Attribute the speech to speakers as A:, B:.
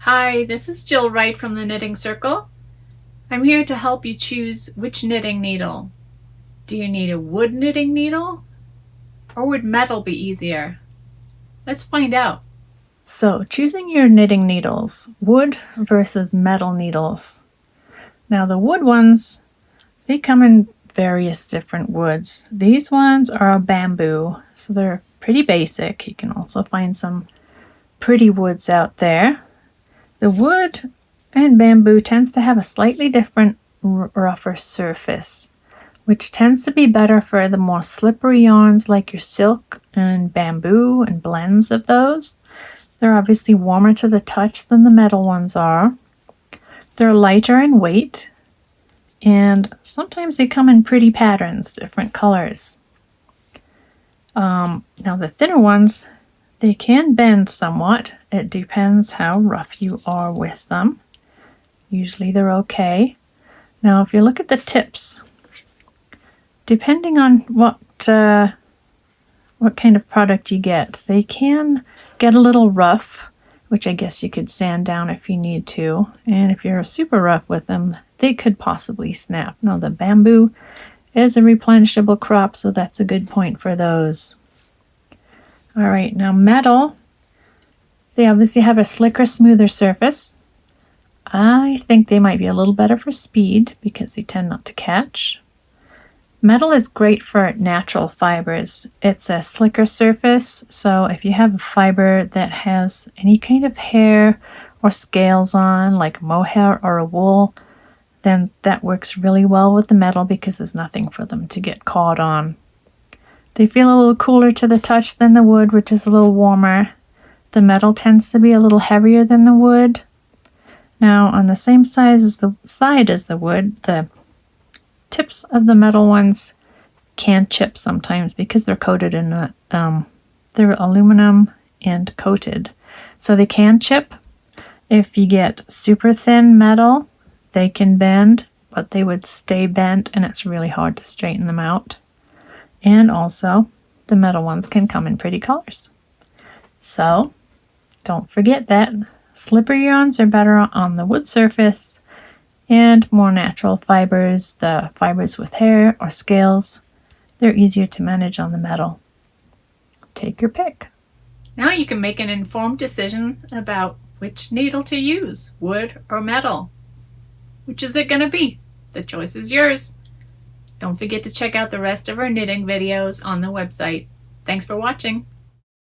A: Hi, this is Jill Wright from the Knitting Circle. I'm here to help you choose which knitting needle. Do you need a wood knitting needle? Or would metal be easier? Let's find out. So, choosing your knitting needles, wood versus metal needles. Now the wood ones, they come in various different woods. These ones are a bamboo, so they're pretty basic. You can also find some pretty woods out there. The wood and bamboo tends to have a slightly different, rougher surface, which tends to be better for the more slippery yarns like your silk and bamboo and blends of those. They're obviously warmer to the touch than the metal ones are. They're lighter in weight, and sometimes they come in pretty patterns, different colors. Now the thinner ones, they can bend somewhat. It depends how rough you are with them. Usually they're okay. Now if you look at the tips, depending on what kind of product you get, they can get a little rough, which I guess you could sand down if you need to. And if you're super rough with them, they could possibly snap. Now the bamboo is a replenishable crop, so that's a good point for those. All right, now metal, they obviously have a slicker, smoother surface. I think they might be a little better for speed because they tend not to catch. Metal is great for natural fibers. It's a slicker surface, so if you have a fiber that has any kind of hair or scales on, like mohair or a wool, then that works really well with the metal because there's nothing for them to get caught on. They feel a little cooler to the touch than the wood, which is a little warmer. The metal tends to be a little heavier than the wood. Now, on the same side as the wood, the tips of the metal ones can chip sometimes because they're coated in they're aluminum and coated. So they can chip. If you get super thin metal, they can bend, but they would stay bent and it's really hard to straighten them out. And also, the metal ones can come in pretty colors. So, don't forget that slippery yarns are better on the wood surface, and more natural fibers, the fibers with hair or scales, they're easier to manage on the metal. Take your pick. Now you can make an informed decision about which needle to use, wood or metal. Which is it going to be? The choice is yours. Don't forget to check out the rest of our knitting videos on the website. Thanks for watching.